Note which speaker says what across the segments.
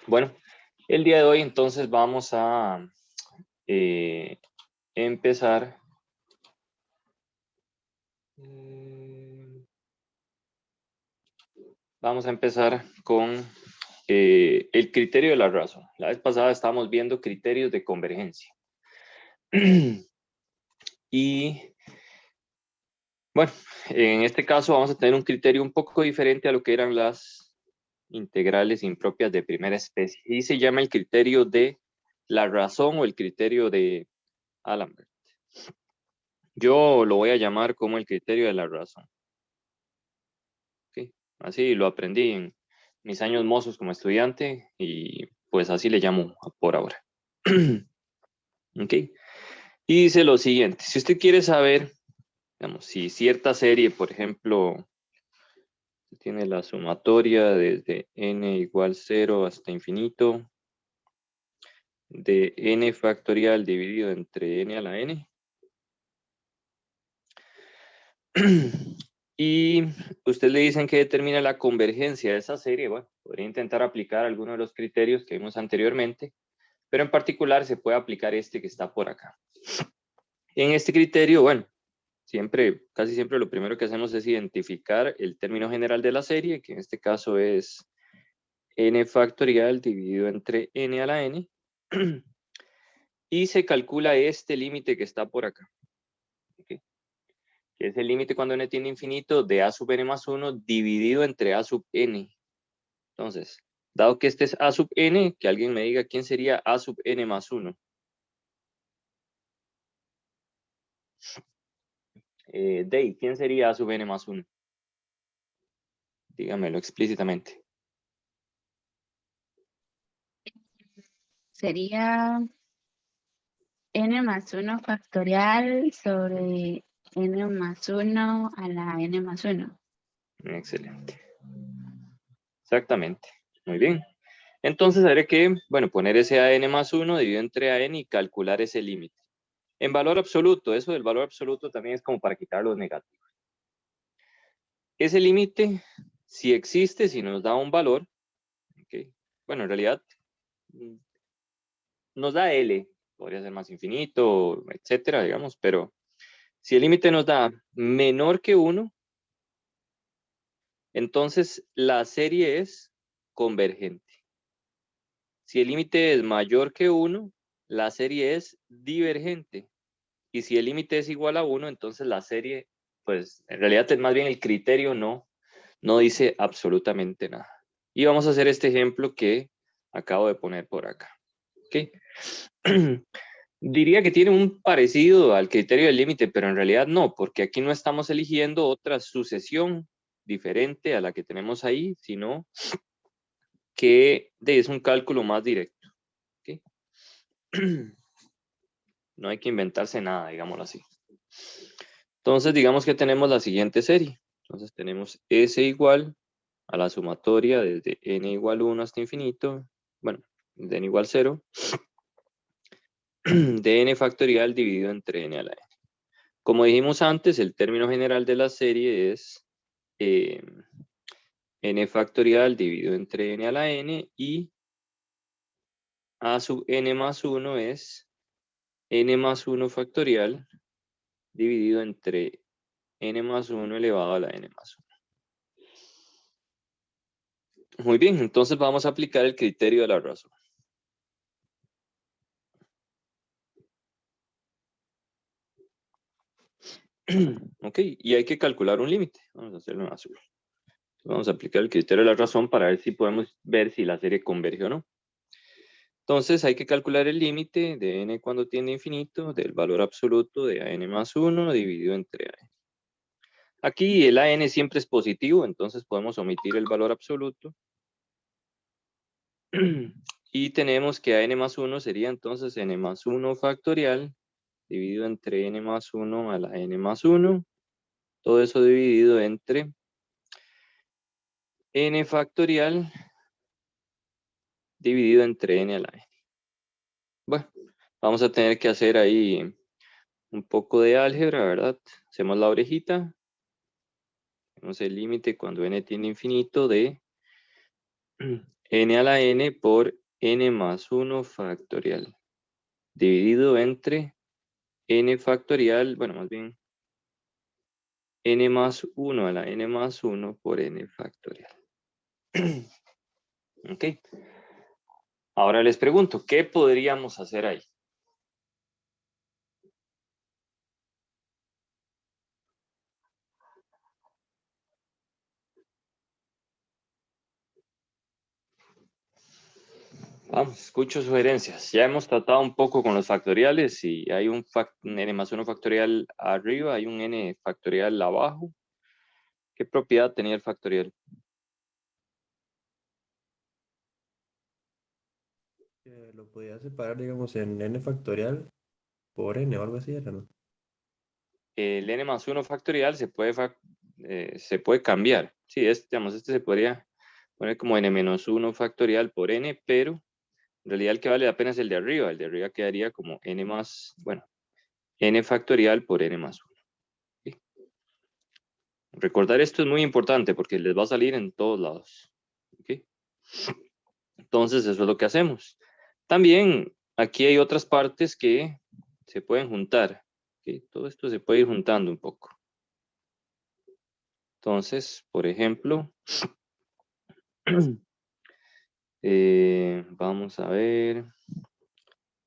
Speaker 1: Bueno, el día de hoy entonces vamos a empezar. Vamos a empezar con el criterio de la razón. La vez pasada estábamos viendo criterios de convergencia. Y bueno, en este caso vamos a tener un criterio un poco diferente a lo que eran las integrales impropias de primera especie. Y se llama el criterio de la razón o el criterio de Allenberg. Yo lo voy a llamar como el criterio de la razón. ¿Okay? Así lo aprendí en mis años mozos como estudiante y pues así le llamo por ahora. ¿Ok? Y dice lo siguiente, si usted quiere saber, digamos, si cierta serie, por ejemplo, tiene la sumatoria desde n igual 0 hasta infinito, de n factorial dividido entre n a la n, y usted le dicen que determina la convergencia de esa serie, bueno, podría intentar aplicar alguno de los criterios que vimos anteriormente, pero en particular se puede aplicar este que está por acá. En este criterio, bueno, casi siempre lo primero que hacemos es identificar el término general de la serie, que en este caso es n factorial dividido entre n a la n, y se calcula este límite que está por acá, ¿okay? Que es el límite cuando n tiende a infinito de a sub n más 1 dividido entre a sub n. Entonces, dado que este es a sub n, que alguien me diga quién sería a sub n más 1. Dey, ¿quién sería a sub n más 1? Dígamelo explícitamente.
Speaker 2: Sería n más 1 factorial sobre n más 1 a la n más 1.
Speaker 1: Excelente. Exactamente. Muy bien. Entonces haré que, bueno, poner ese a n más 1 dividido entre a n y calcular ese límite. En valor absoluto, eso del valor absoluto también es como para quitar los negativos. Ese límite, si existe, si nos da un valor, ¿okay? Bueno, en realidad nos da L, podría ser más infinito, etcétera, digamos, pero si el límite nos da menor que 1, entonces la serie es convergente. Si el límite es mayor que 1, la serie es divergente. Y si el límite es igual a 1, entonces la serie, pues en realidad es más bien el criterio no dice absolutamente nada. Y vamos a hacer este ejemplo que acabo de poner por acá. ¿Okay? Diría que tiene un parecido al criterio del límite, pero en realidad no, porque aquí no estamos eligiendo otra sucesión diferente a la que tenemos ahí, sino que es un cálculo más directo. ¿Okay? No hay que inventarse nada, digámoslo así. Entonces, digamos que tenemos la siguiente serie. Entonces, tenemos S igual a la sumatoria desde n igual 1 hasta infinito, bueno, de n igual 0, de n factorial dividido entre n a la n. Como dijimos antes, el término general de la serie es n factorial dividido entre n a la n y a sub n más 1 es n más 1 factorial dividido entre n más 1 elevado a la n más 1. Muy bien, entonces vamos a aplicar el criterio de la razón. Ok, y hay que calcular un límite. Vamos a hacerlo en azul. Vamos a aplicar el criterio de la razón para ver si podemos ver si la serie converge o no. Entonces hay que calcular el límite de n cuando tiende a infinito del valor absoluto de a n más 1 dividido entre a n. Aquí el a n siempre es positivo, entonces podemos omitir el valor absoluto. Y tenemos que a n más 1 sería entonces n más 1 factorial dividido entre n más 1 a la n más 1. Todo eso dividido entre n factorial dividido entre n a la n. Bueno, vamos a tener que hacer ahí un poco de álgebra, ¿verdad? Hacemos la orejita. Tenemos el límite cuando n tiende a infinito de n a la n por n más 1 factorial, dividido entre n factorial, bueno, más bien n más 1 a la n más 1 por n factorial. Ok. Ahora les pregunto, ¿qué podríamos hacer ahí? Vamos, escucho sugerencias. Ya hemos tratado un poco con los factoriales y hay un n más 1 factorial arriba, hay un n factorial abajo. ¿Qué propiedad tenía el factorial?
Speaker 3: Lo podía separar, digamos, en n factorial por n o algo así, ¿era, no?
Speaker 1: El n más 1 factorial se puede cambiar. Sí, digamos, este se podría poner como n menos 1 factorial por n, pero en realidad el que vale la pena es el de arriba. El de arriba quedaría como n más, bueno, n factorial por n más 1. ¿Sí? Recordar esto es muy importante porque les va a salir en todos lados. ¿Ok? Entonces, eso es lo que hacemos. También aquí hay otras partes que se pueden juntar. ¿Ok? Todo esto se puede ir juntando un poco. Entonces, por ejemplo, vamos a ver.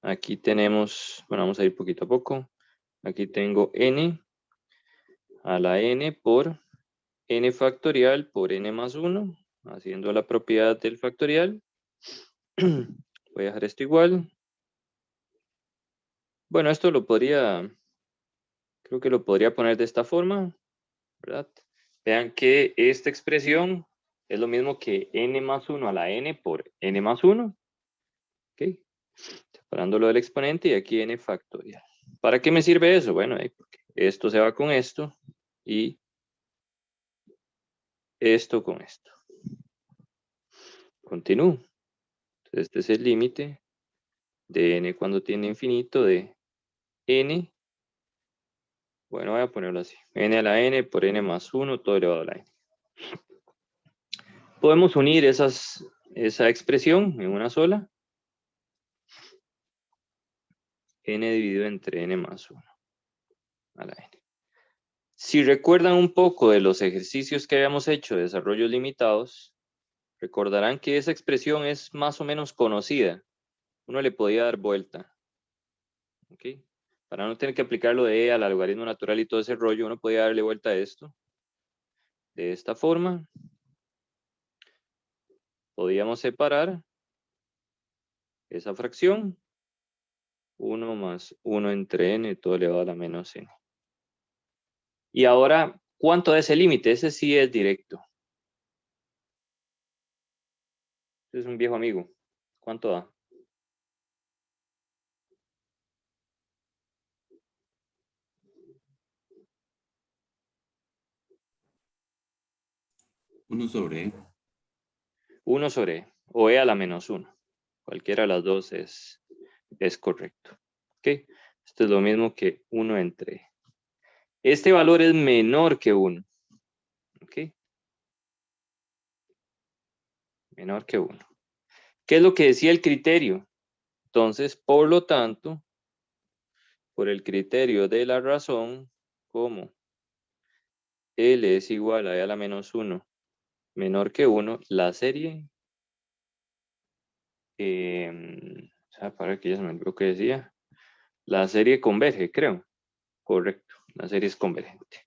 Speaker 1: Aquí tenemos, bueno, vamos a ir poquito a poco. Aquí tengo n a la n por n factorial por n más 1, haciendo la propiedad del factorial. Voy a dejar esto igual. Bueno, esto lo podría, creo que lo podría poner de esta forma, ¿verdad? Vean que esta expresión es lo mismo que n más 1 a la n por n más 1. ¿Ok? Separándolo del exponente y aquí n factorial. ¿Para qué me sirve eso? Bueno, porque esto se va con esto y esto con esto. Continúo. Entonces, este es el límite de n cuando tiene infinito de n. Bueno, voy a ponerlo así. N a la n por n más 1 todo elevado a la n. Podemos unir esa expresión en una sola. N dividido entre n más 1 a la n. Si recuerdan un poco de los ejercicios que habíamos hecho de desarrollos limitados, recordarán que esa expresión es más o menos conocida. Uno le podía dar vuelta. ¿Ok? Para no tener que aplicarlo de E al logaritmo natural y todo ese rollo, uno podía darle vuelta a esto. De esta forma, podíamos separar esa fracción. 1 más 1 entre n, todo elevado a la menos n. Y ahora, ¿cuánto es el límite? Ese sí es directo. Ese es un viejo amigo. ¿Cuánto da?
Speaker 4: Uno sobre E.
Speaker 1: 1 sobre e, o e a la menos 1. Cualquiera de las dos es correcto. ¿Ok? Esto es lo mismo que 1 entre e. Este valor es menor que 1. ¿Ok? Menor que 1. ¿Qué es lo que decía el criterio? Entonces, por lo tanto, por el criterio de la razón, como L es igual a e a la menos 1 menor que 1, la serie, para que ya se me olvidó que decía, la serie converge, creo. Correcto, la serie es convergente.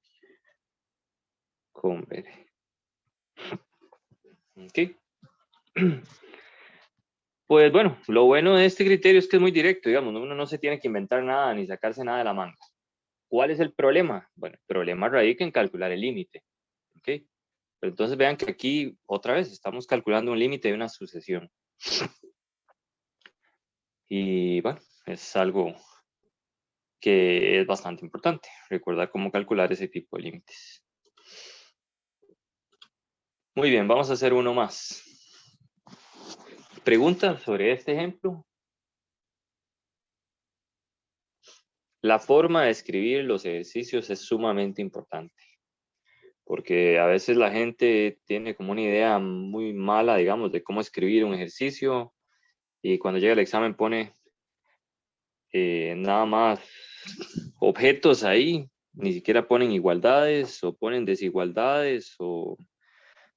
Speaker 1: Converge. Ok. Pues bueno, lo bueno de este criterio es que es muy directo, digamos, uno no se tiene que inventar nada ni sacarse nada de la manga. ¿Cuál es el problema? Bueno, el problema radica en calcular el límite. ¿Ok? Pero entonces vean que aquí, otra vez, estamos calculando un límite de una sucesión. Y bueno, es algo que es bastante importante, recordar cómo calcular ese tipo de límites. Muy bien, vamos a hacer uno más. ¿Preguntas sobre este ejemplo? La forma de escribir los ejercicios es sumamente importante. porque a veces la gente tiene como una idea muy mala, digamos, de cómo escribir un ejercicio y cuando llega el examen pone nada más objetos ahí, ni siquiera ponen igualdades o ponen desigualdades o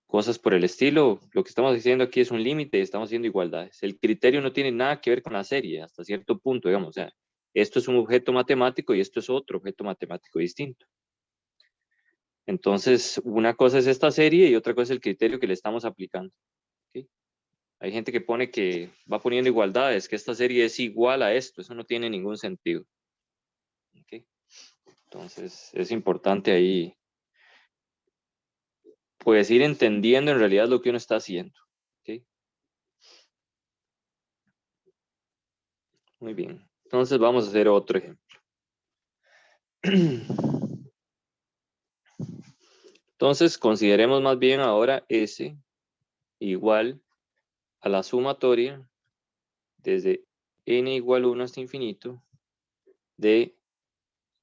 Speaker 1: cosas por el estilo. Lo que estamos diciendo aquí es un límite y estamos haciendo igualdades. El criterio no tiene nada que ver con la serie hasta cierto punto, digamos, o sea, esto es un objeto matemático y esto es otro objeto matemático distinto. Entonces, una cosa es esta serie y otra cosa es el criterio que le estamos aplicando. ¿Okay? Hay gente que pone que va poniendo igualdades, que esta serie es igual a esto. Eso no tiene ningún sentido. ¿Okay? Entonces, es importante ahí, pues, ir entendiendo en realidad lo que uno está haciendo. ¿Okay? Muy bien. Entonces, vamos a hacer otro ejemplo. Entonces, consideremos más bien ahora S igual a la sumatoria desde n igual 1 hasta infinito de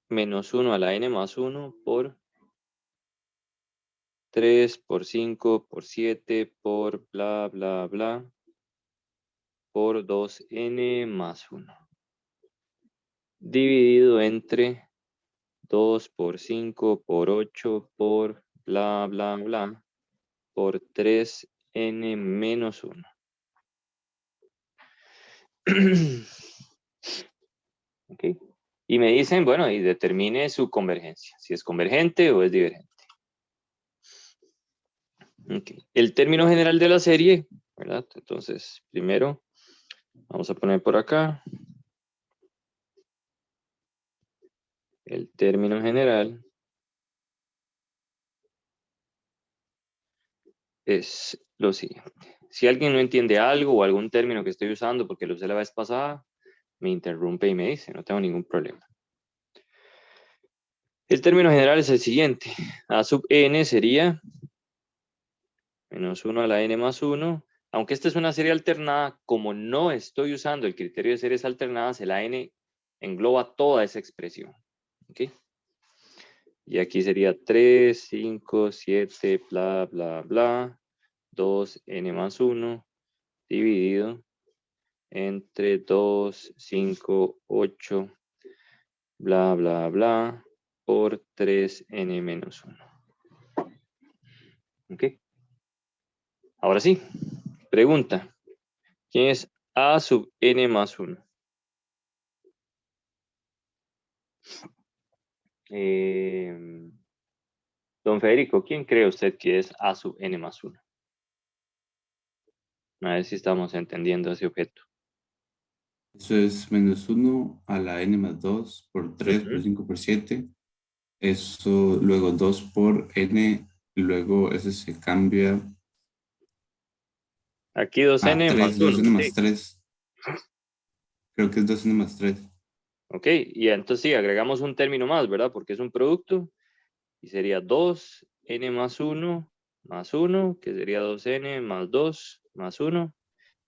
Speaker 1: menos 1 a la n más 1 por 3 por 5 por 7 por bla, bla, bla por 2n más 1 dividido entre 2 por 5 por 8 por bla, bla, bla por 3n menos 1. Okay. Y me dicen, bueno, y determine su convergencia, si es convergente o es divergente. Okay. El término general de la serie, ¿verdad? Entonces, primero, vamos a poner por acá el término general es lo siguiente. Si alguien no entiende algo o algún término que estoy usando porque lo usé la vez pasada, me interrumpe y me dice, no tengo ningún problema. El término general es el siguiente. A sub n sería menos 1 a la n más 1. Aunque esta es una serie alternada, como no estoy usando el criterio de series alternadas, el n engloba toda esa expresión. ¿Okay? Y aquí sería 3, 5, 7, bla, bla, bla, 2n más 1 dividido entre 2, 5, 8, bla, bla, bla, por 3n menos 1. ¿Ok? Ahora sí, pregunta. ¿Quién es a sub n más 1? Don Federico, ¿quién cree usted que es a sub n más 1? A ver si estamos entendiendo ese objeto.
Speaker 4: Eso es menos 1 a la n más 2 por 3 por 5 por 7. Eso luego 2 por n, luego ese se cambia
Speaker 1: Aquí
Speaker 4: a
Speaker 1: 2n más
Speaker 4: 3,
Speaker 1: 1.
Speaker 4: 2n
Speaker 1: Sí.
Speaker 4: más 3. Creo que es 2n más 3.
Speaker 1: Ok, y entonces sí, agregamos un término más, ¿verdad? Porque es un producto. Y sería 2n más 1, que sería 2n más 2 más 1.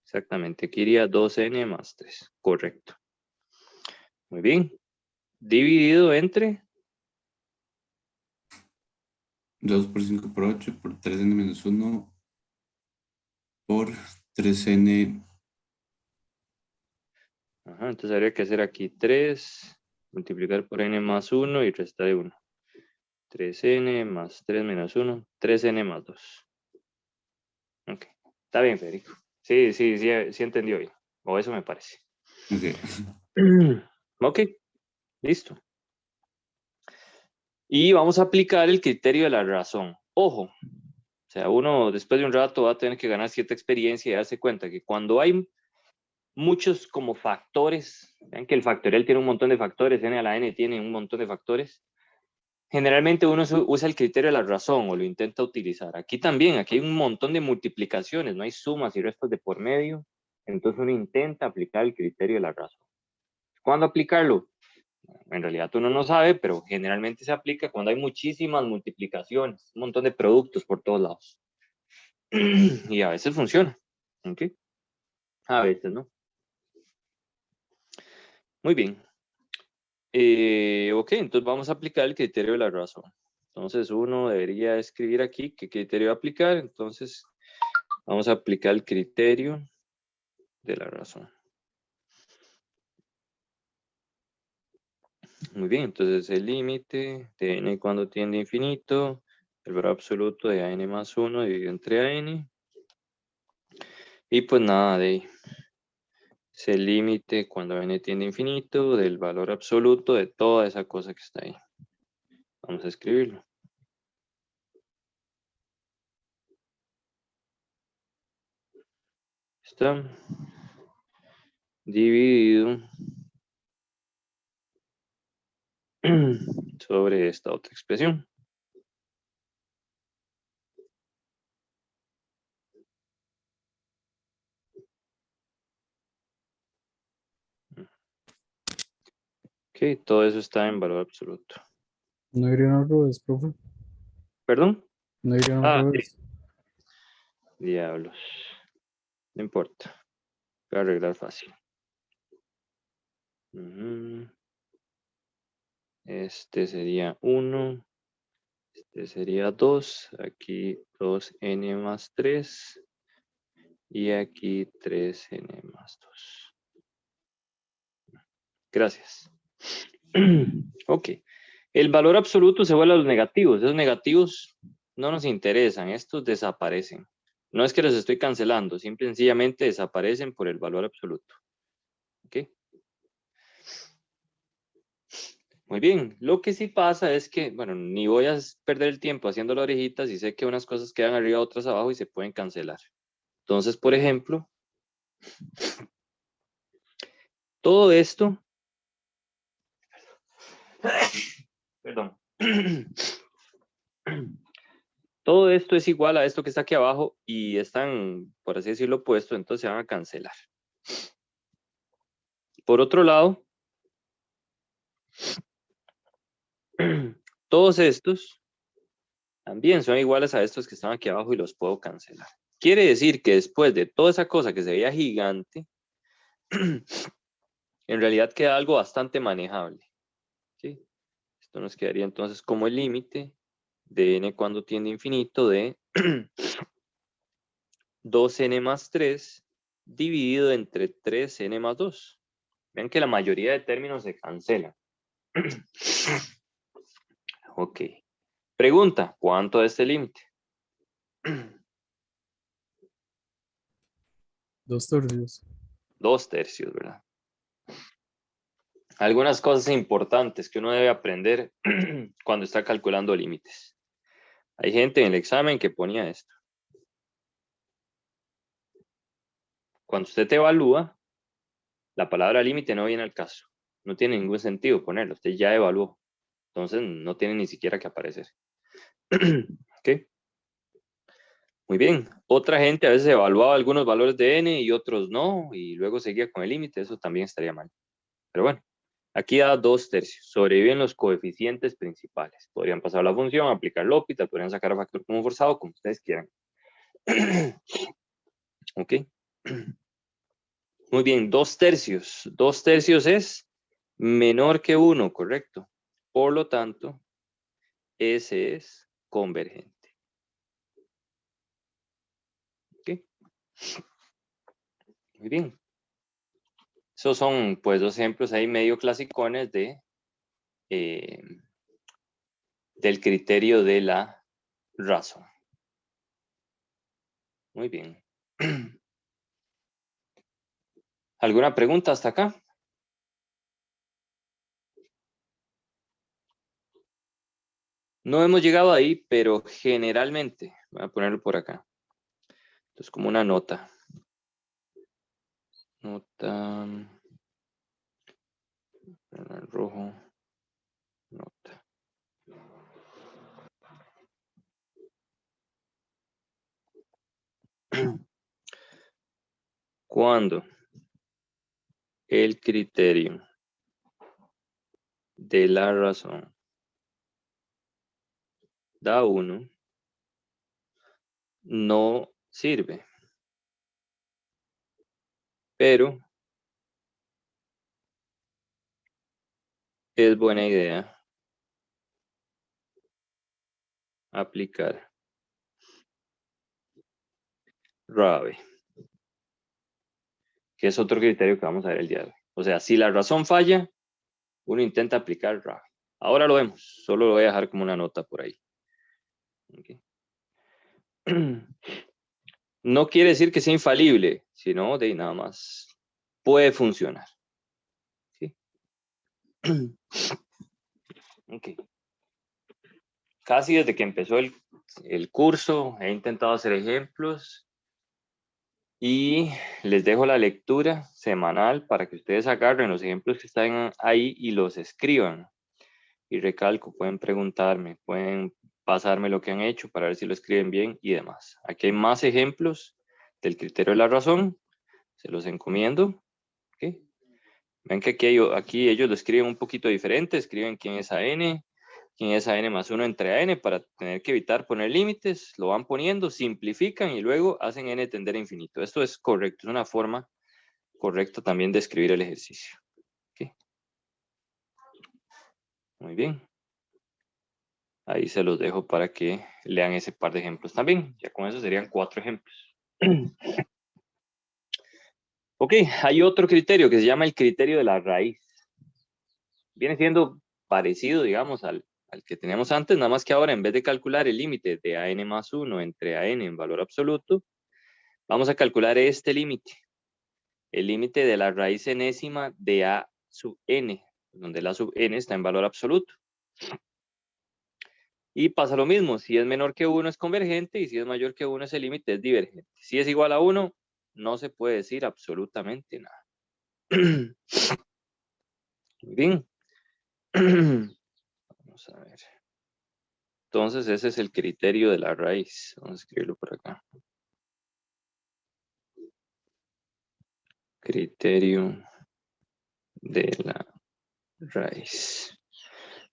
Speaker 1: Exactamente, aquí iría 2n más 3. Correcto. Muy bien. Dividido entre
Speaker 4: 2 por 5 por 8 por 3n menos 1 por 3n.
Speaker 1: Ajá, entonces habría que hacer aquí 3, multiplicar por n más 1 y restar de 1. 3n más 3 menos 1, 3n más 2. Ok, está bien, Federico. Sí entendió bien. O eso me parece.
Speaker 4: Ok.
Speaker 1: Ok, listo. Y vamos a aplicar el criterio de la razón. Ojo, o sea, uno después de un rato va a tener que ganar cierta experiencia y darse cuenta que cuando hay muchos como factores, vean que el factorial tiene un montón de factores, n a la n tiene un montón de factores, generalmente uno usa el criterio de la razón o lo intenta utilizar. Aquí también, aquí hay un montón de multiplicaciones, no hay sumas y restas de por medio, entonces uno intenta aplicar el criterio de la razón. ¿Cuándo aplicarlo? En realidad uno no sabe, pero generalmente se aplica cuando hay muchísimas multiplicaciones, un montón de productos por todos lados. Y a veces funciona. ¿Ok? A veces, ¿no? Muy bien. Ok, entonces vamos a aplicar el criterio de la razón. Entonces uno debería escribir aquí qué criterio aplicar. Entonces vamos a aplicar el criterio de la razón. Muy bien, entonces el límite de n cuando tiende a infinito, el valor absoluto de a n más 1 dividido entre a n. Y pues nada, de ahí. Es el límite cuando n tiende a infinito del valor absoluto de toda esa cosa que está ahí. Vamos a escribirlo. Está dividido sobre esta otra expresión. Ok, todo eso está en valor absoluto.
Speaker 5: No irían al revés, profe.
Speaker 1: ¿Perdón?
Speaker 5: No irían al
Speaker 1: Ah,
Speaker 5: revés.
Speaker 1: diablos. No importa. Voy a arreglar fácil. Ujú. Este sería 1. Este sería 2. Aquí 2n más 3. Y aquí 3n más 2. Gracias. Ok. El valor absoluto se vuelve a los negativos. Esos negativos no nos interesan. Estos desaparecen. No es que los estoy cancelando. Simple y sencillamente desaparecen por el valor absoluto. Ok. Muy bien. Lo que sí pasa es que, bueno, ni voy a perder el tiempo haciendo la orejita si sé que unas cosas quedan arriba, otras abajo y se pueden cancelar. Entonces, por ejemplo, todo esto, perdón, todo esto es igual a esto que está aquí abajo y están, por así decirlo, opuestos, entonces se van a cancelar. Por otro lado, todos estos también son iguales a estos que están aquí abajo y los puedo cancelar. Quiere decir que después de toda esa cosa que se veía gigante, en realidad queda algo bastante manejable. ¿Sí? Esto nos quedaría entonces como el límite de n cuando tiende a infinito de 2n más 3 dividido entre 3n más 2. Vean que la mayoría de términos se cancelan. Ok. Pregunta, ¿cuánto es este límite?
Speaker 5: 2/3.
Speaker 1: 2/3, ¿verdad? Algunas cosas importantes que uno debe aprender cuando está calculando límites. Hay gente en el examen que ponía esto. Cuando usted te evalúa, la palabra límite no viene al caso. No tiene ningún sentido ponerlo. Usted ya evaluó. Entonces no tiene ni siquiera que aparecer. ¿Ok? Muy bien. Otra gente a veces evaluaba algunos valores de n y otros no, y luego seguía con el límite. Eso también estaría mal. Pero bueno, aquí da 2/3. Sobreviven los coeficientes principales. Podrían pasar la función, aplicar L'Hopital, podrían sacar a factor común forzado, como ustedes quieran. ¿Ok? Muy bien, 2/3. 2/3 es menor que 1, correcto. Por lo tanto, ese es convergente. ¿Ok? Muy bien. Esos son, pues, dos ejemplos ahí medio clasicones del criterio de la razón. Muy bien. ¿Alguna pregunta hasta acá? No hemos llegado ahí, pero generalmente, voy a ponerlo por acá. Entonces, como una nota. Nota. En rojo. Nota. Cuando el criterio de la razón da 1, no sirve. Pero es buena idea aplicar RAVE, que es otro criterio que vamos a ver el día de hoy. O sea, si la razón falla, uno intenta aplicar RAVE. Ahora lo vemos, solo lo voy a dejar como una nota por ahí. Okay. No quiere decir que sea infalible, sino de nada más puede funcionar. ¿Sí? Okay. Casi desde que empezó el curso he intentado hacer ejemplos y les dejo la lectura semanal para que ustedes agarren los ejemplos que están ahí y los escriban. Y recalco, pueden preguntarme, pueden pasarme lo que han hecho para ver si lo escriben bien y demás. Aquí hay más ejemplos del criterio de la razón, se los encomiendo. ¿Okay? Ven que aquí ellos lo escriben un poquito diferente, escriben quién es AN más 1 entre AN para tener que evitar poner límites, lo van poniendo, simplifican y luego hacen N tender a infinito. Esto es correcto, es una forma correcta también de escribir el ejercicio. ¿Okay? Muy bien. Ahí se los dejo para que lean ese par de ejemplos también. Ya con eso serían 4 ejemplos. Ok, hay otro criterio que se llama el criterio de la raíz. Viene siendo parecido, digamos, al que teníamos antes, nada más que ahora en vez de calcular el límite de AN más 1 entre AN en valor absoluto, vamos a calcular este límite, el límite de la raíz enésima de A sub n, donde la sub n está en valor absoluto. Y pasa lo mismo, si es menor que 1 es convergente y si es mayor que 1 ese límite es divergente. Si es igual a 1, no se puede decir absolutamente nada. Muy bien. Vamos a ver. Entonces ese es el criterio de la raíz. Vamos a escribirlo por acá. Criterio de la raíz.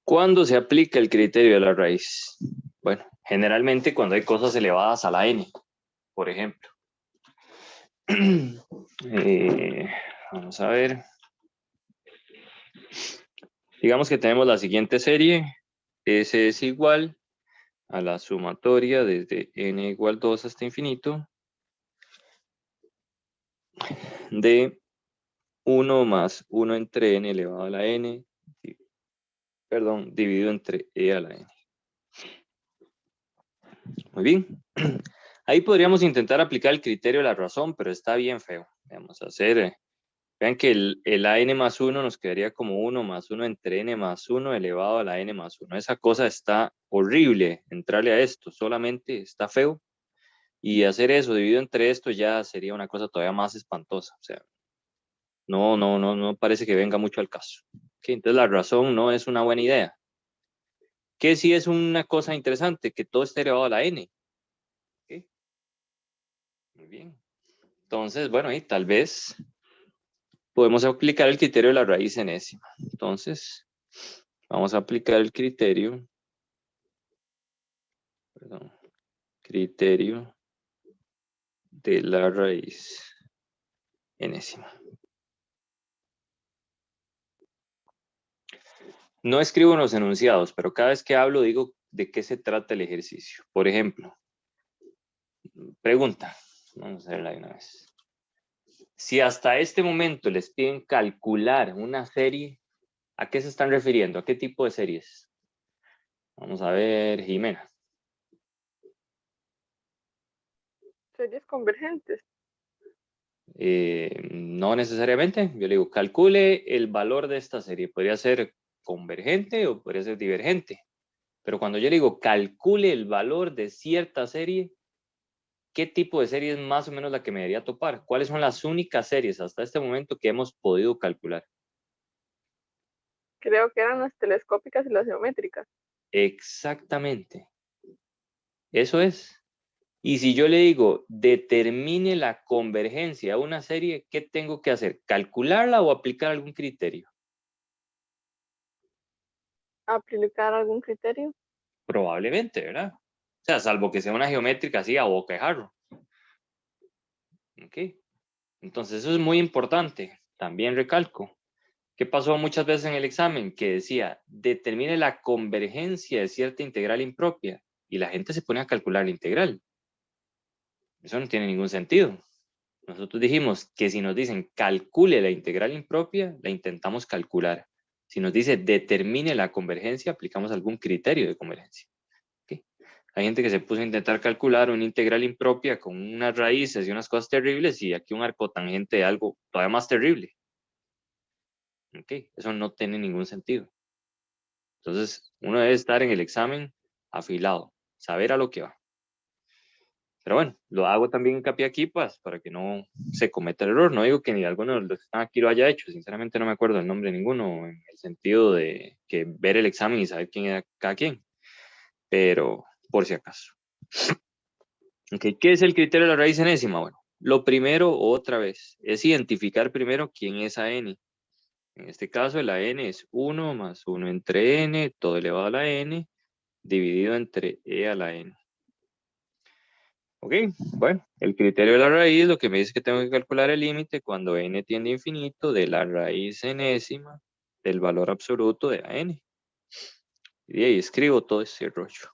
Speaker 1: ¿Cuándo se aplica el criterio de la raíz? Bueno, generalmente cuando hay cosas elevadas a la n, por ejemplo. Vamos a ver. Digamos que tenemos la siguiente serie. S es igual a la sumatoria desde n igual 2 hasta infinito de 1 más 1 entre n elevado a la n, perdón, dividido entre e a la n. Muy bien. Ahí podríamos intentar aplicar el criterio de la razón, pero está bien feo. Vamos a hacer, vean que el AN más 1 nos quedaría como 1 más 1 entre n más 1 elevado a la n más 1. Esa cosa está horrible, entrarle a esto, solamente está feo. Y hacer eso dividido entre esto ya sería una cosa todavía más espantosa. O sea, no parece que venga mucho al caso. Okay, entonces la razón no es una buena idea. ¿Qué sí es una cosa interesante? Que todo esté elevado a la n. Okay. Muy bien. Entonces, bueno, y tal vez podemos aplicar el criterio de la raíz enésima. Entonces, vamos a aplicar el criterio. Perdón. Criterio de la raíz enésima. No escribo en los enunciados, pero cada vez que hablo digo de qué se trata el ejercicio. Por ejemplo, pregunta. Vamos a verla de una vez. Si hasta este momento les piden calcular una serie, ¿a qué se están refiriendo? ¿A qué tipo de series? Vamos a ver, Jimena.
Speaker 6: Series convergentes.
Speaker 1: No necesariamente. Yo le digo, calcule el valor de esta serie. Podría ser convergente o podría ser divergente. Pero cuando yo le digo, calcule el valor de cierta serie, ¿qué tipo de serie es más o menos la que me debería topar? ¿Cuáles son las únicas series hasta este momento que hemos podido calcular?
Speaker 6: Creo que eran las telescópicas y las geométricas.
Speaker 1: Exactamente. Eso es. Y si yo le digo, determine la convergencia de una serie, ¿qué tengo que hacer? ¿Calcularla o aplicar algún criterio?
Speaker 6: ¿Aplicar algún criterio?
Speaker 1: Probablemente, ¿verdad? O sea, salvo que sea una geométrica así a boca de jarro. ¿Ok? Entonces eso es muy importante. También recalco. ¿Qué pasó muchas veces en el examen? Que decía, determine la convergencia de cierta integral impropia. y la gente se pone a calcular la integral. Eso no tiene ningún sentido. Nosotros dijimos que si nos dicen calcule la integral impropia, la intentamos calcular. Si nos dice determine la convergencia, aplicamos algún criterio de convergencia. ¿Okay? Hay gente que se puso a intentar calcular una integral impropia con unas raíces y unas cosas terribles, y aquí un arcotangente de algo todavía más terrible. ¿Okay? Eso no tiene ningún sentido. Entonces, uno debe estar en el examen afilado, saber a lo que va. Pero bueno, lo hago también hincapié aquí para que no se cometa el error. No digo que ni alguno de los que están aquí lo haya hecho. Sinceramente no me acuerdo el nombre de ninguno, en el sentido de que ver el examen y saber quién era cada quien. Pero por si acaso. Okay, ¿qué es el criterio de la raíz enésima? Bueno, lo primero, otra vez, es identificar primero quién es a n. En este caso, la n es 1 más 1 entre n, todo elevado a la n, dividido entre e a la n. Ok, bueno, el criterio de la raíz lo que me dice que tengo que calcular el límite cuando n tiende a infinito de la raíz enésima del valor absoluto de a n. Y ahí escribo todo ese rollo.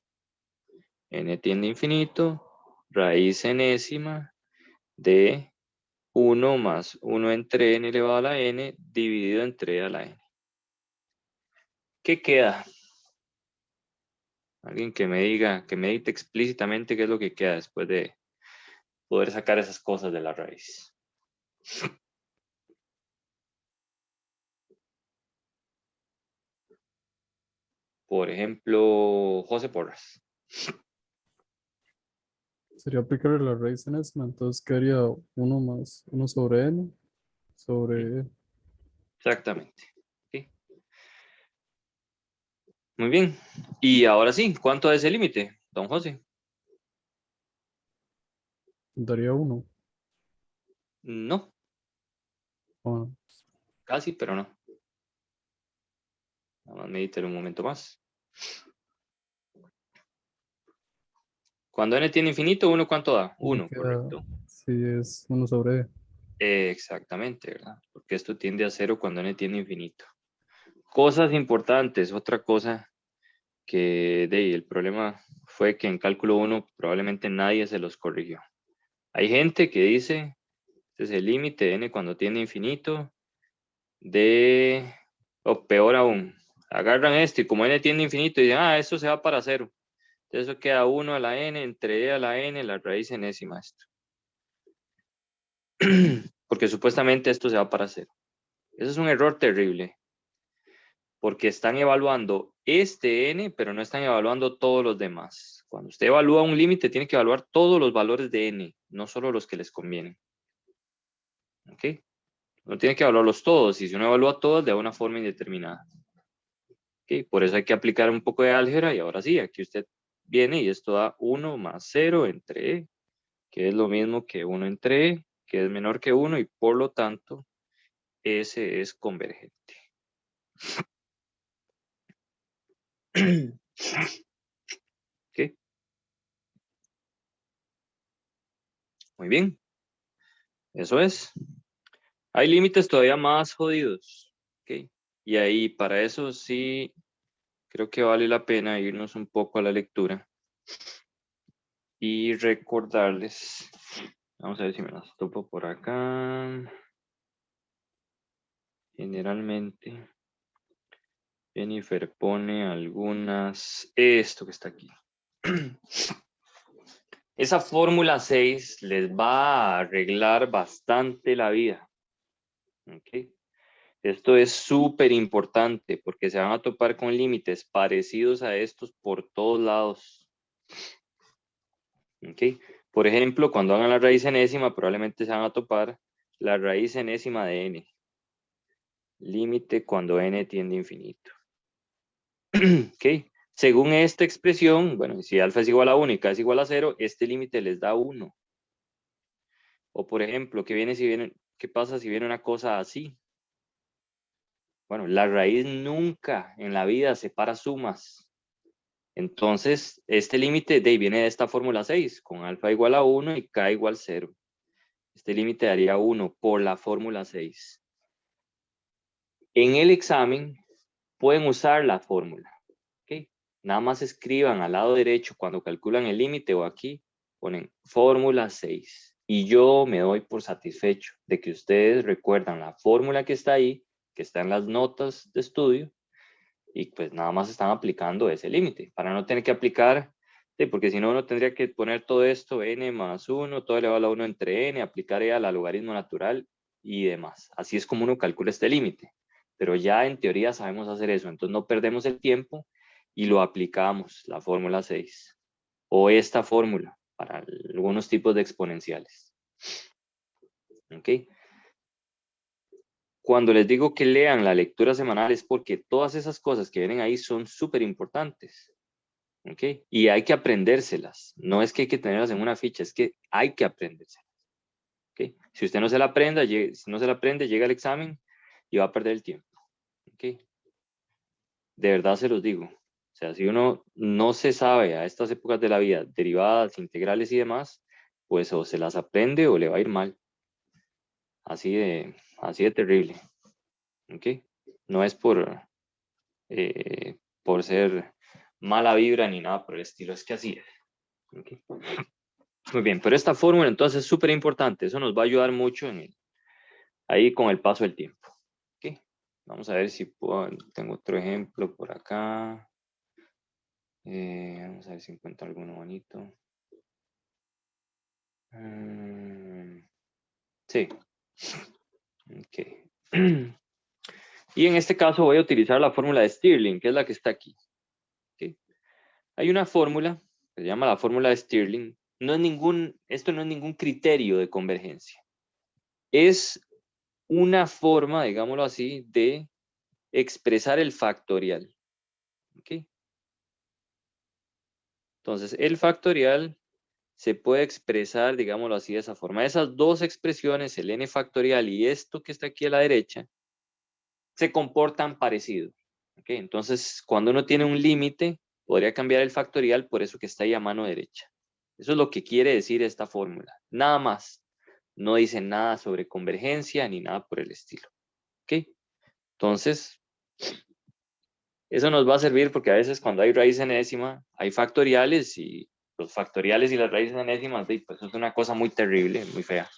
Speaker 1: N tiende a infinito, raíz enésima de 1 más 1 entre n elevado a la n dividido entre e a la n. ¿Qué queda? Alguien que me diga, que me diga explícitamente qué es lo que queda después de poder sacar esas cosas de la raíz. Por ejemplo, José Porras.
Speaker 5: Sería aplicarle la raíz enésima, entonces quedaría 1 más 1 sobre n sobre e.
Speaker 1: Exactamente. ¿Sí? Muy bien. Y ahora sí, ¿cuánto es el límite, don José?
Speaker 5: Daría 1.
Speaker 1: No,
Speaker 5: Bueno,
Speaker 1: casi, pero no. Nada más medítelo un momento más. Cuando n tiene infinito, ¿1 cuánto da?
Speaker 5: me
Speaker 1: 1,
Speaker 5: queda,
Speaker 1: correcto.
Speaker 5: sí, es 1 sobre e.
Speaker 1: Exactamente, ¿verdad? Porque esto tiende a 0 cuando n tiene infinito. Cosas importantes, otra cosa que el problema fue que en cálculo 1 probablemente nadie se los corrigió. Hay gente que dice, este es el límite de n cuando tiene infinito, o peor aún, agarran esto y como n tiene infinito, dicen, esto se va para 0. Entonces eso queda 1 a la n entre e a la n, la raíz enésima esto. Porque supuestamente esto se va para 0. Eso es un error terrible. Porque están evaluando este n, pero no están evaluando todos los demás. Cuando usted evalúa un límite, tiene que evaluar todos los valores de n, no solo los que les convienen. ¿Ok? No tiene que evaluarlos todos, y si uno evalúa todos, de una forma indeterminada. ¿Ok? Por eso hay que aplicar un poco de álgebra, y ahora sí, aquí usted viene y esto da 1 más 0 entre e, que es lo mismo que 1 entre e, que es menor que 1, y por lo tanto, ese es convergente. ¿Ok? Muy bien. Eso es. Hay límites todavía más jodidos. ¿Ok? Y ahí, para eso sí, creo que vale la pena irnos un poco a la lectura y recordarles. Vamos a ver si me las topo por acá. Generalmente, Jennifer pone algunas. Esto que está aquí. Esa fórmula 6 les va a arreglar bastante la vida. ¿Ok? Esto es súper importante porque se van a topar con límites parecidos a estos por todos lados. ¿Ok? Por ejemplo, cuando hagan la raíz enésima, probablemente se van a topar la raíz enésima de n. Límite cuando n tiende a infinito. ¿Ok? Según esta expresión, bueno, si alfa es igual a 1 y k es igual a 0, este límite les da 1. O por ejemplo, ¿qué pasa si viene una cosa así? Bueno, la raíz nunca en la vida separa sumas. Entonces, este límite viene de esta fórmula 6, con alfa igual a 1 y k igual a 0. Este límite daría 1 por la fórmula 6. En el examen pueden usar la fórmula. ¿Okay? nada más escriban al lado derecho cuando calculan el límite o aquí, ponen fórmula 6. Y yo me doy por satisfecho de que ustedes recuerdan la fórmula que está ahí, que está en las notas de estudio, y pues nada más están aplicando ese límite, para no tener que aplicar, porque si no uno tendría que poner todo esto, n más 1, todo elevado a 1 entre n, aplicar al logaritmo natural y demás. Así es como uno calcula este límite. Pero ya en teoría sabemos hacer eso, entonces no perdemos el tiempo y lo aplicamos, la fórmula 6. O esta fórmula para algunos tipos de exponenciales. ¿Ok? Cuando les digo que lean la lectura semanal es porque todas esas cosas que vienen ahí son súper importantes. ¿Ok? Y hay que aprendérselas. No es que hay que tenerlas en una ficha, es que hay que aprendérselas. ¿Ok? Si usted no se la aprende, llega al examen y va a perder el tiempo. ¿Ok? De verdad se los digo. O sea, si uno no se sabe a estas épocas de la vida, derivadas, integrales y demás, pues o se las aprende o le va a ir mal. Así de terrible. ¿Ok? No es por ser mala vibra ni nada por el estilo, es que así es. ¿Ok? Muy bien, pero esta fórmula entonces es súper importante, eso nos va a ayudar mucho ahí con el paso del tiempo. ¿Ok? Vamos a ver si tengo otro ejemplo por acá. Vamos a ver si encuentro alguno bonito. Sí. Ok. Y en este caso voy a utilizar la fórmula de Stirling, que es la que está aquí. ¿Okay? Hay una fórmula que se llama la fórmula de Stirling. Esto no es ningún criterio de convergencia. Es una forma, digámoslo así, de expresar el factorial. ¿Okay? Entonces, el factorial se puede expresar, digámoslo así, de esa forma. Esas dos expresiones, el n factorial y esto que está aquí a la derecha, se comportan parecido. ¿Okay? Entonces, cuando uno tiene un límite, podría cambiar el factorial por eso que está ahí a mano derecha. Eso es lo que quiere decir esta fórmula. Nada más. No dice nada sobre convergencia ni nada por el estilo. ¿Ok? Entonces, eso nos va a servir porque a veces cuando hay raíz enésima, hay factoriales y los factoriales y las raíces enésimas, pues es una cosa muy terrible, muy fea.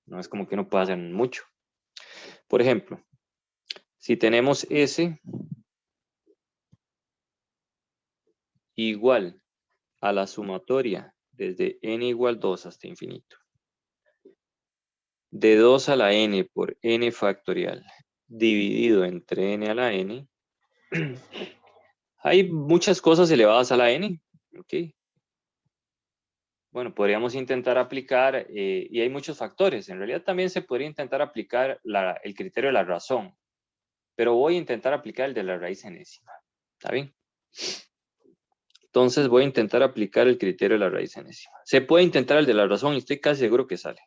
Speaker 1: No es como que uno pueda hacer mucho. Por ejemplo, si tenemos S igual a la sumatoria desde n igual 2 hasta infinito, de 2 a la n por n factorial dividido entre n a la n, hay muchas cosas elevadas a la n, ¿ok? Bueno, podríamos intentar aplicar, y hay muchos factores, en realidad también se podría intentar aplicar el criterio de la razón, pero voy a intentar aplicar el de la raíz enésima, ¿está bien? Entonces voy a intentar aplicar el criterio de la raíz enésima. Se puede intentar el de la razón y estoy casi seguro que sale,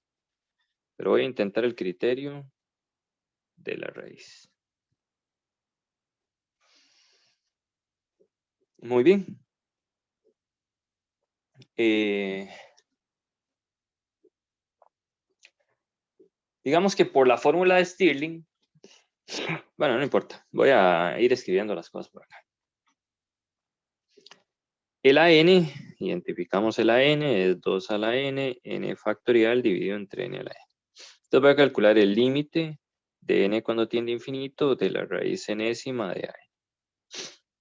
Speaker 1: pero voy a intentar el criterio de la raíz. Muy bien. Digamos que por la fórmula de Stirling, bueno, no importa, voy a ir escribiendo las cosas por acá. El AN, identificamos el AN, es 2 a la n, n factorial dividido entre n a la n. Entonces voy a calcular el límite de n cuando tiende a infinito de la raíz enésima de AN.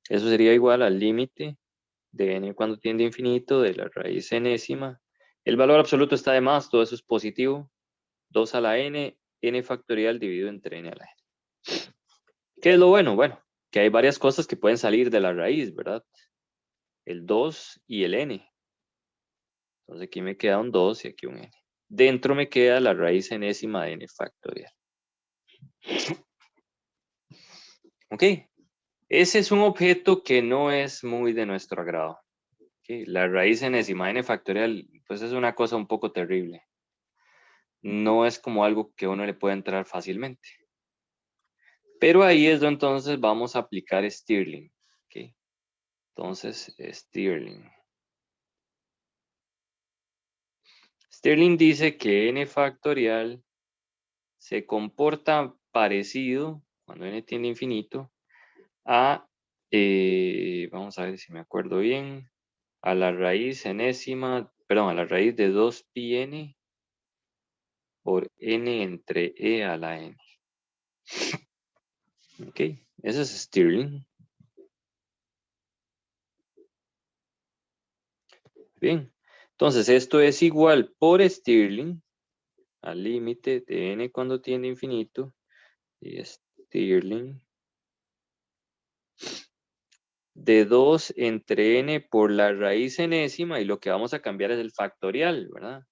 Speaker 1: Eso sería igual al límite de n cuando tiende a infinito de la raíz enésima. El valor absoluto está de más, todo eso es positivo. 2 a la n, n factorial dividido entre n a la n. ¿Qué es lo bueno? Bueno, que hay varias cosas que pueden salir de la raíz, ¿verdad? El 2 y el n. Entonces aquí me queda un 2 y aquí un n. Dentro me queda la raíz enésima de n factorial. Ok. Ese es un objeto que no es muy de nuestro agrado. Okay. La raíz enésima de n factorial, pues es una cosa un poco terrible. No es como algo que uno le puede entrar fácilmente. Pero ahí es donde entonces vamos a aplicar Stirling. Okay. Entonces, Stirling. Stirling dice que n factorial se comporta parecido, cuando n tiende a infinito, a Vamos a ver si me acuerdo bien. A la raíz enésima, perdón, a la raíz de 2πn por n entre e a la n. Ok, ese es Stirling. Bien, entonces esto es igual por Stirling al límite de n cuando tiende a infinito y Stirling de 2 entre n por la raíz enésima, y lo que vamos a cambiar es el factorial, ¿verdad?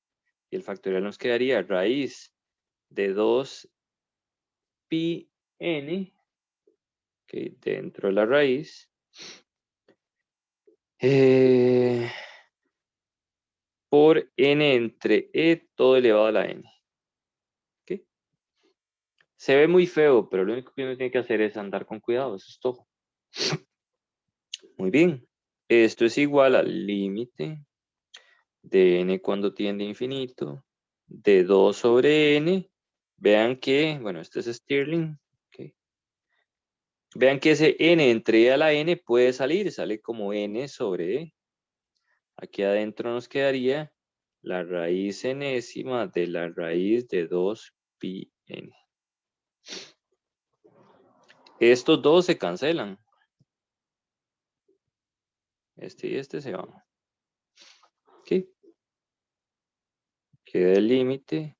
Speaker 1: Y el factorial nos quedaría raíz de 2πn, okay, dentro de la raíz, por n entre e todo elevado a la n. ¿Okay? Se ve muy feo, pero lo único que uno tiene que hacer es andar con cuidado, eso es todo. Muy bien, esto es igual al límite de n cuando tiende a infinito, de 2 sobre n. Vean que, bueno, este es Stirling. Okay. Vean que ese n entre e a la n puede salir, sale como n sobre e. Aquí adentro nos quedaría la raíz enésima de la raíz de 2πn. Estos dos se cancelan. Este y este se van. Ok. Queda el límite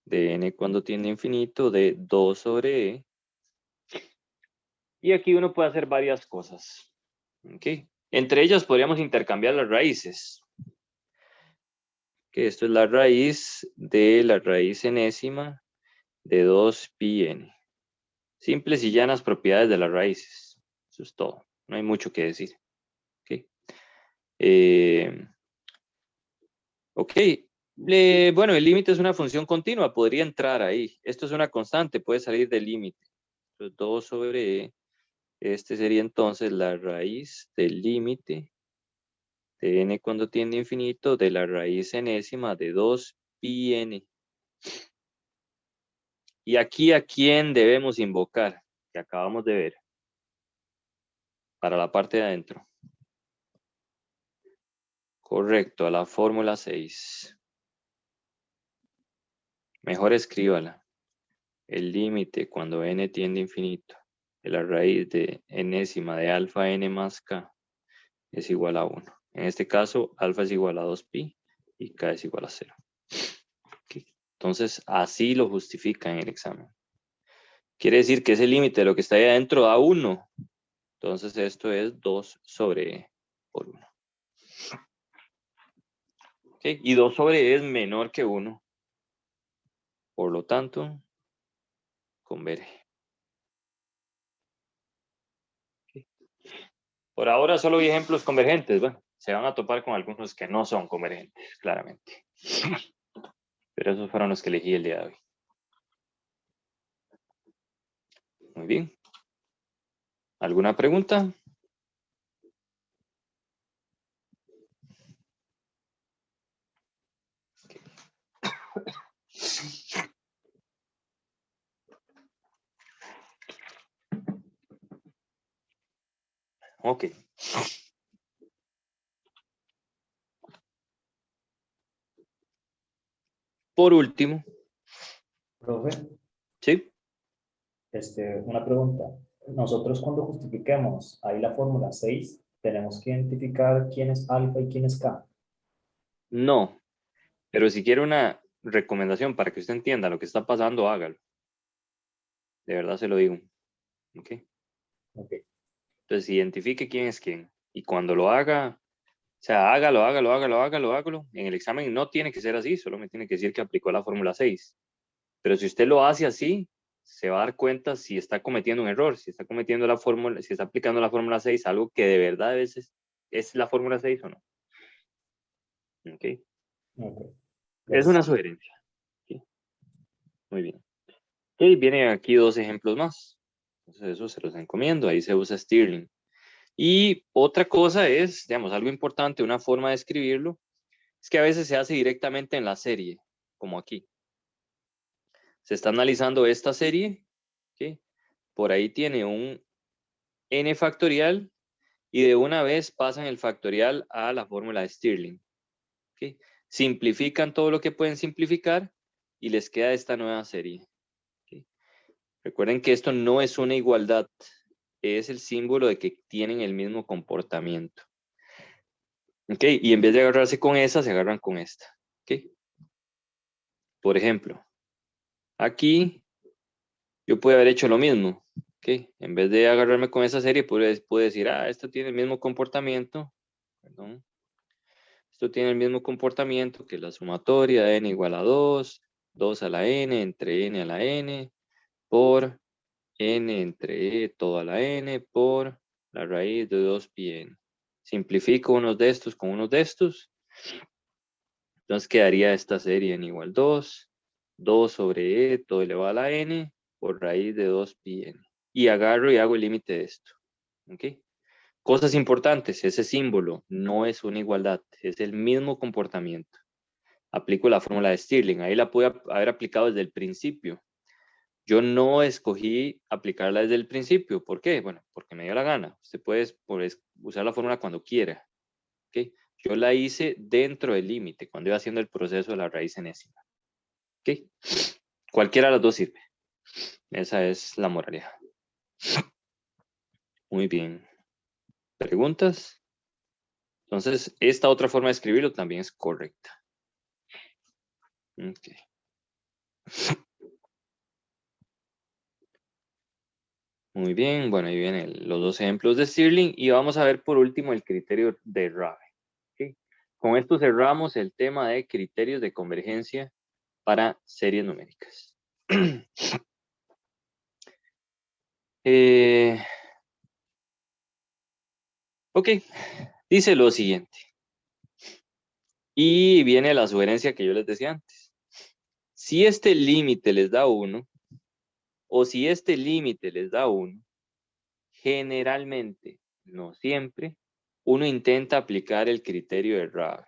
Speaker 1: de n cuando tiende a infinito de 2 sobre e. Y aquí uno puede hacer varias cosas. ¿Okay? Entre ellas podríamos intercambiar las raíces. Que esto es la raíz de la raíz enésima de 2πn. Simples y llanas propiedades de las raíces. Eso es todo. No hay mucho que decir. ¿Okay? Ok. Bueno, el límite es una función continua. Podría entrar ahí. Esto es una constante. Puede salir del límite. 2 sobre e. Este sería entonces la raíz del límite de n cuando tiende a infinito de la raíz enésima de 2πn. Y aquí, ¿a quién debemos invocar? Que acabamos de ver. Para la parte de adentro. Correcto, a la fórmula 6. Mejor escríbala. El límite cuando n tiende a infinito de la raíz de enésima de alfa n más k es igual a 1. En este caso, alfa es igual a 2pi y k es igual a 0. Okay. Entonces, así lo justifica en el examen. Quiere decir que ese límite de lo que está ahí adentro da 1. Entonces, esto es 2 sobre e por 1. Okay. Y 2 sobre e es menor que 1. Por lo tanto, converge. Okay. Por ahora solo hay ejemplos convergentes. Bueno, se van a topar con algunos que no son convergentes, claramente. Pero esos fueron los que elegí el día de hoy. Muy bien. ¿Alguna pregunta? Ok. Por último,
Speaker 7: Profe,
Speaker 1: ¿sí?
Speaker 7: una pregunta. Nosotros cuando justifiquemos ahí la fórmula 6, tenemos que identificar quién es alfa y quién es k.
Speaker 1: No. Pero si quiere una recomendación para que usted entienda lo que está pasando, hágalo. De verdad se lo digo. Ok.
Speaker 7: Ok.
Speaker 1: Entonces, identifique quién es quién. Y cuando lo haga, o sea, hágalo. En el examen no tiene que ser así, solo me tiene que decir que aplicó la fórmula 6. Pero si usted lo hace así, se va a dar cuenta si está cometiendo un error, si está cometiendo la fórmula, si está aplicando la fórmula 6, algo que de verdad a veces es la fórmula 6 o no. Ok.
Speaker 7: Ok.
Speaker 1: Es una
Speaker 7: Gracias.
Speaker 1: sugerencia. ¿Sí? Muy bien. Y vienen aquí dos ejemplos más. Entonces eso se los encomiendo. Ahí se usa Stirling. Y otra cosa es, digamos, algo importante, una forma de escribirlo, es que a veces se hace directamente en la serie, como aquí. Se está analizando esta serie, ¿okay? Por ahí tiene un n factorial y de una vez pasan el factorial a la fórmula de Stirling. ¿Okay? Simplifican todo lo que pueden simplificar y les queda esta nueva serie. ¿Okay? Recuerden que esto no es una igualdad, es el símbolo de que tienen el mismo comportamiento. ¿Okay? Y en vez de agarrarse con esa, se agarran con esta. ¿Okay? Por ejemplo, aquí yo puedo haber hecho lo mismo. ¿Okay? En vez de agarrarme con esa serie, puedo decir, esto tiene el mismo comportamiento. Perdón. Esto tiene el mismo comportamiento que la sumatoria de n igual a 2, 2 a la n entre n a la n, por n entre e todo a la n, por la raíz de 2πn. Simplifico unos de estos con unos de estos. Entonces quedaría esta serie n igual 2, 2 sobre e todo elevado a la n, por raíz de 2πn. Y agarro y hago el límite de esto. ¿Ok? Cosas importantes, ese símbolo no es una igualdad, es el mismo comportamiento. Aplico la fórmula de Stirling, ahí la pude haber aplicado desde el principio. Yo no escogí aplicarla desde el principio, ¿por qué? Bueno, porque me dio la gana. Usted puede usar la fórmula cuando quiera. ¿Okay? Yo la hice dentro del límite, cuando iba haciendo el proceso de la raíz enésima. ¿Okay? Cualquiera de las dos sirve. Esa es la moraleja. Muy bien. ¿Preguntas? Entonces, esta otra forma de escribirlo también es correcta. Okay. Muy bien, bueno, ahí vienen los dos ejemplos de Stirling y vamos a ver por último el criterio de Rabe. ¿Okay? Con esto cerramos el tema de criterios de convergencia para series numéricas. Ok, dice lo siguiente. Y viene la sugerencia que yo les decía antes. Si este límite les da 1, o si este límite les da 1, generalmente, no siempre, uno intenta aplicar el criterio de Rabe.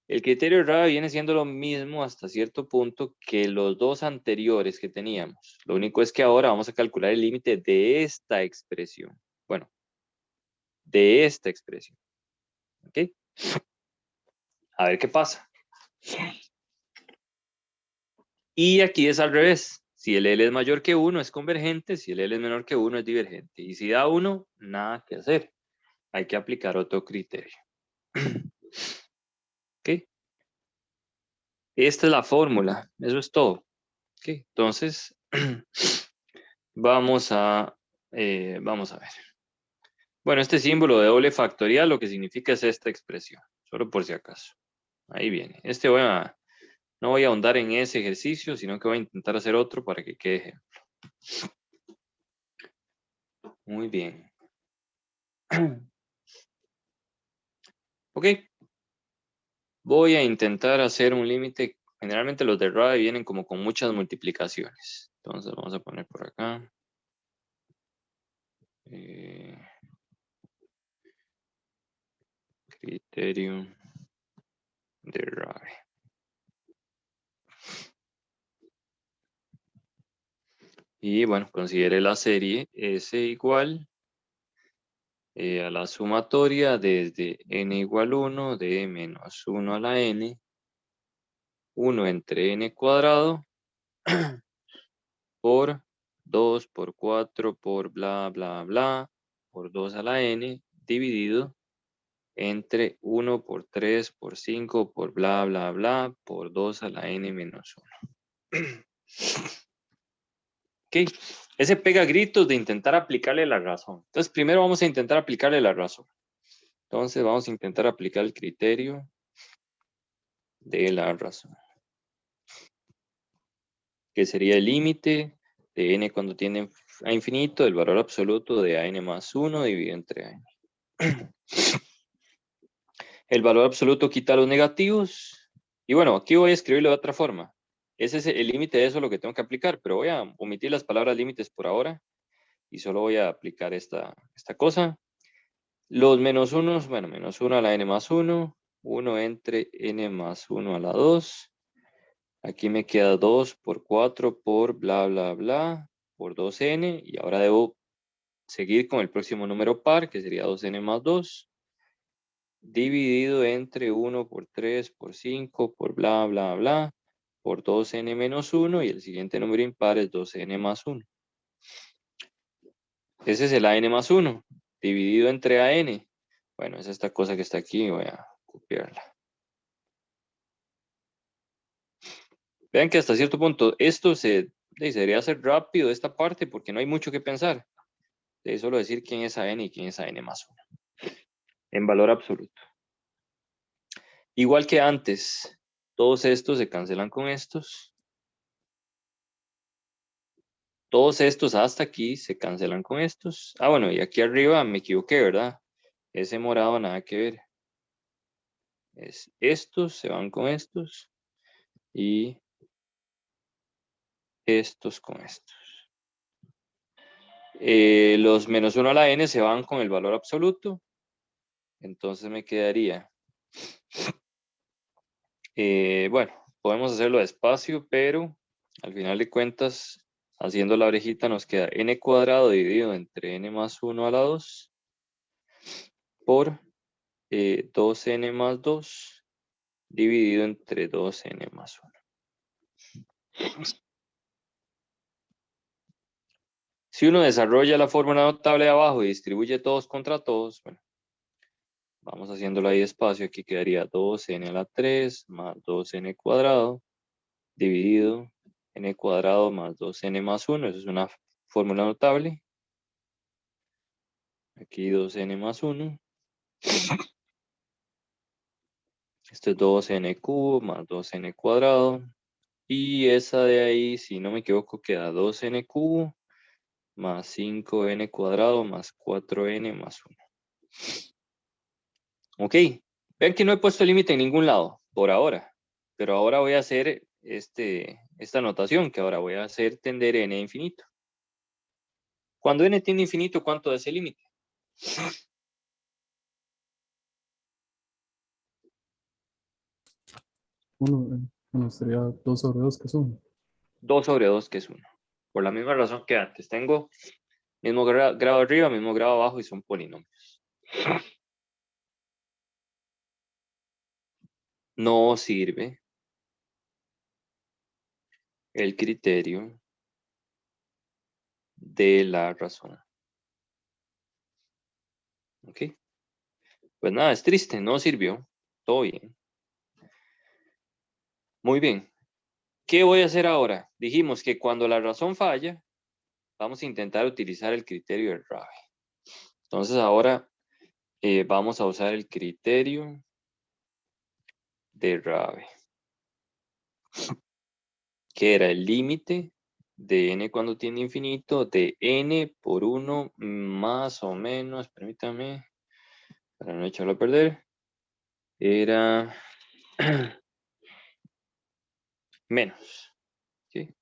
Speaker 1: El criterio de Rabe viene siendo lo mismo hasta cierto punto que los dos anteriores que teníamos. Lo único es que ahora vamos a calcular el límite de esta expresión. Bueno, de esta expresión. ¿Ok? A ver qué pasa. Y aquí es al revés. Si el L es mayor que 1 es convergente, si el L es menor que 1 es divergente. Y si da 1, nada que hacer. Hay que aplicar otro criterio. ¿Ok? Esta es la fórmula. Eso es todo. ¿Ok? Entonces, vamos a ver. Bueno, este símbolo de doble factorial lo que significa es esta expresión. Solo por si acaso. Ahí viene. No voy a ahondar en ese ejercicio, sino que voy a intentar hacer otro para que quede ejemplo. Muy bien. Ok. Voy a intentar hacer un límite. Generalmente los de Rabe vienen como con muchas multiplicaciones. Entonces vamos a poner por acá. Criterio de Rabe. Y bueno, considere la serie S igual a la sumatoria desde n igual 1 de menos 1 a la n, 1 entre n cuadrado, por 2 por 4 por bla, bla, bla, por 2 a la n, dividido entre 1 por 3 por 5 por bla, bla, bla, por 2 a la n menos 1. Ok, ese pega gritos de intentar aplicarle la razón. Entonces, primero vamos a intentar aplicarle la razón. Entonces, vamos a intentar aplicar el criterio de la razón. Que sería el límite de n cuando tiende a infinito, el valor absoluto de an más 1 dividido entre an. El valor absoluto quita los negativos. Y bueno, aquí voy a escribirlo de otra forma. Ese es el límite de eso lo que tengo que aplicar, pero voy a omitir las palabras límites por ahora y solo voy a aplicar esta cosa. Los menos unos, bueno, menos 1 a la n más 1, 1 entre n más 1 a la 2. Aquí me queda 2 por 4 por bla, bla, bla, por 2n y ahora debo seguir con el próximo número par, que sería 2n más 2, dividido entre 1 por 3 por 5 por bla, bla, bla, por 2n menos 1, y el siguiente número impar es 2n más 1. Ese es el an más 1, dividido entre an. Bueno, es esta cosa que está aquí, voy a copiarla. Vean que hasta cierto punto esto se debería hacer rápido, esta parte, porque no hay mucho que pensar. De solo decir quién es an y quién es an más 1. En valor absoluto. Igual que antes, todos estos se cancelan con estos. Todos estos hasta aquí se cancelan con estos. Ah, bueno, y aquí arriba me equivoqué, ¿verdad? Ese morado nada que ver. Estos se van con estos. Y estos con estos. Los menos 1 a la n se van con el valor absoluto. Entonces me quedaría. Bueno, podemos hacerlo despacio, pero al final de cuentas, haciendo la orejita nos queda n cuadrado dividido entre n más 1 a la 2 por 2n más 2 dividido entre 2n más 1. Si uno desarrolla la fórmula notable de abajo y distribuye todos contra todos, bueno, vamos haciéndolo ahí despacio, aquí quedaría 2n a la 3 más 2n cuadrado dividido n cuadrado más 2n más 1, eso es una fórmula notable. Aquí 2n más 1. Esto es 2n cubo más 2n cuadrado. Y esa de ahí, si no me equivoco, queda 2n cubo más 5n cuadrado más 4n más 1. Ok, ven que no he puesto límite en ningún lado, por ahora. Pero ahora voy a hacer esta notación, que ahora voy a hacer tender n a infinito. Cuando n tiende a infinito, ¿cuánto es el límite?
Speaker 5: Bueno, sería 2 sobre 2, que es 1.
Speaker 1: 2 sobre 2, que es 1. Por la misma razón que antes. Tengo mismo grado arriba, mismo grado abajo y son polinomios. No sirve el criterio de la razón. ¿Ok? Pues nada, es triste, no sirvió. Todo bien. Muy bien. ¿Qué voy a hacer ahora? Dijimos que cuando la razón falla, vamos a intentar utilizar el criterio de Rabe. Entonces ahora vamos a usar el criterio de Rabe, que era el límite de n cuando tiene infinito de n por 1 más o menos, permítame, para no echarlo a perder, era menos, ¿sí?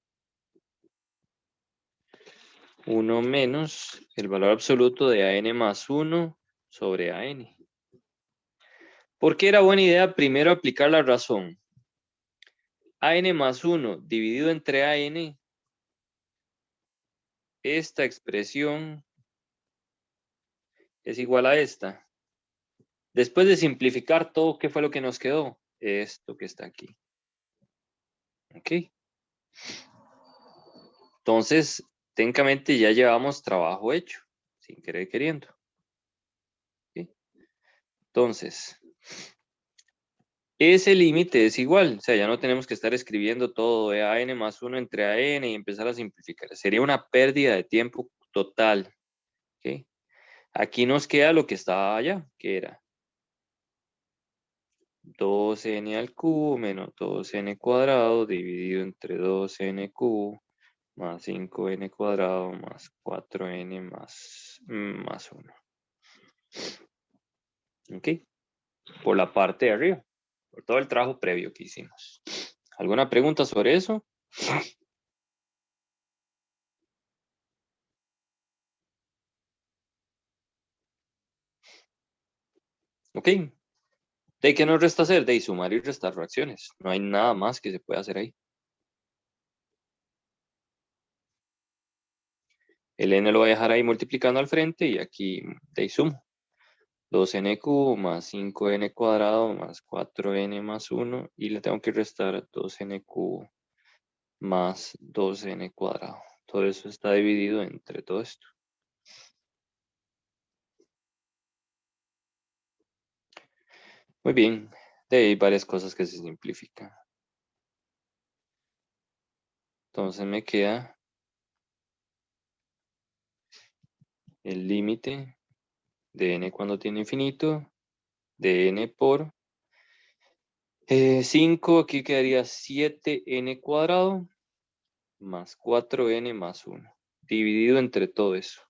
Speaker 1: 1 menos el valor absoluto de an más 1 sobre an. ¿Por qué era buena idea primero aplicar la razón? An más 1 dividido entre an, esta expresión es igual a esta. Después de simplificar todo, ¿qué fue lo que nos quedó? Esto que está aquí. ¿Ok? Entonces, técnicamente ya llevamos trabajo hecho, sin querer queriendo. ¿Ok? Entonces, ese límite es igual, o sea, ya no tenemos que estar escribiendo todo de an más 1 entre an y empezar a simplificar. Sería una pérdida de tiempo total. ¿Ok? Aquí nos queda lo que estaba allá, que era 2n al cubo menos 2n cuadrado dividido entre 2n cubo más 5n cuadrado más 4n más 1. ¿Ok? Por la parte de arriba, por todo el trabajo previo que hicimos. ¿Alguna pregunta sobre eso? ¿Ok? ¿De qué nos resta hacer? De sumar y restar fracciones. No hay nada más que se pueda hacer ahí. El n lo voy a dejar ahí multiplicando al frente y aquí de sumo. 2n cubo más 5n cuadrado más 4n más 1 y le tengo que restar 2n cubo más 2n cuadrado. Todo eso está dividido entre todo esto. Muy bien, de ahí hay varias cosas que se simplifican. Entonces me queda el límite de n cuando tiene infinito, de n por 5, aquí quedaría 7n cuadrado más 4n más 1, dividido entre todo eso.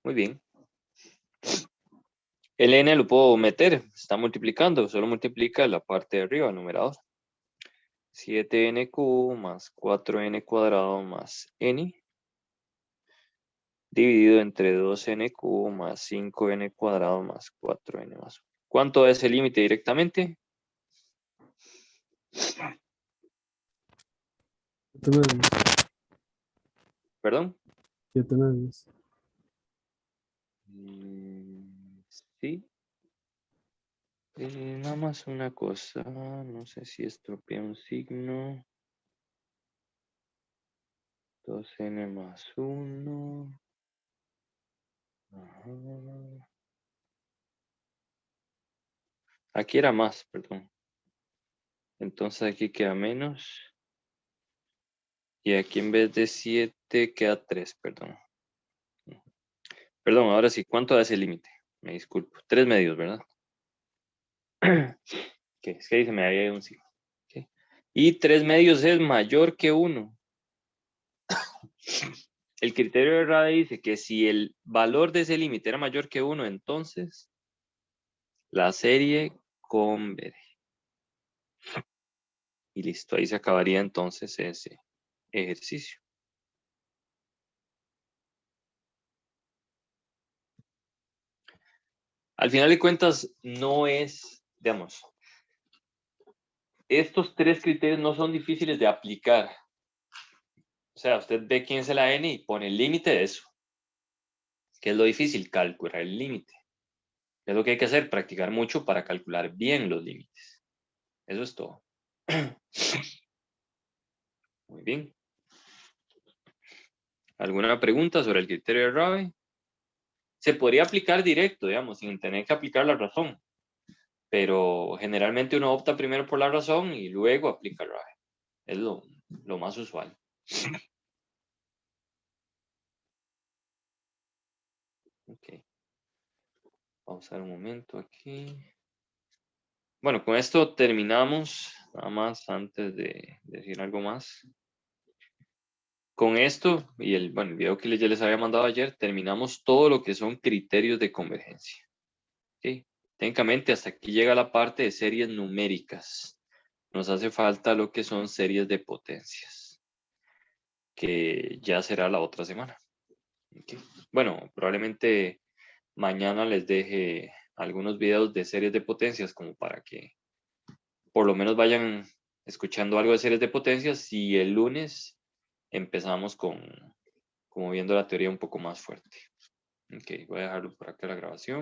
Speaker 1: Muy bien. El n lo puedo meter, está multiplicando, solo multiplica la parte de arriba, numerador. 7n cubo más 4n cuadrado más n, dividido entre 2n cubo más 5n cuadrado más 4n más 1. ¿Cuánto es el límite directamente?
Speaker 5: 7 medios.
Speaker 1: ¿Perdón?
Speaker 5: 7 medios.
Speaker 1: Sí. Nada más una cosa, no sé si estropeé un signo. 2n más 1. Ajá. Aquí era más, perdón. Entonces aquí queda menos. Y aquí en vez de 7 queda 3, perdón. Perdón, ahora sí, ¿cuánto da ese límite? Me disculpo. 3 medios, ¿verdad? Ok, es que ahí se me había ido un signo. Okay. Y 3 medios es mayor que 1. El criterio de Rade dice que si el valor de ese límite era mayor que 1, entonces la serie converge. Y listo, ahí se acabaría entonces ese ejercicio. Al final de cuentas, no es, digamos, estos 3 criterios no son difíciles de aplicar. O sea, usted ve quién es la n y pone el límite de eso. ¿Qué es lo difícil? Calcular el límite. Es lo que hay que hacer, practicar mucho para calcular bien los límites. Eso es todo. Muy bien. ¿Alguna pregunta sobre el criterio de Rabe? Se podría aplicar directo, digamos, sin tener que aplicar la razón. Pero generalmente uno opta primero por la razón y luego aplica Rabe. Es lo más usual. Ok. Vamos a ver un momento aquí. Bueno, con esto terminamos. Nada más antes de decir algo más. Con esto y el video que ya les había mandado ayer, terminamos todo lo que son criterios de convergencia. ¿Okay? Técnicamente hasta aquí llega la parte de series numéricas. Nos hace falta lo que son series de potencias, que ya será la otra semana. ¿Okay? Bueno, probablemente mañana les deje algunos videos de series de potencias como para que por lo menos vayan escuchando algo de series de potencias y el lunes empezamos como viendo la teoría un poco más fuerte. Ok, voy a dejarlo por acá la grabación.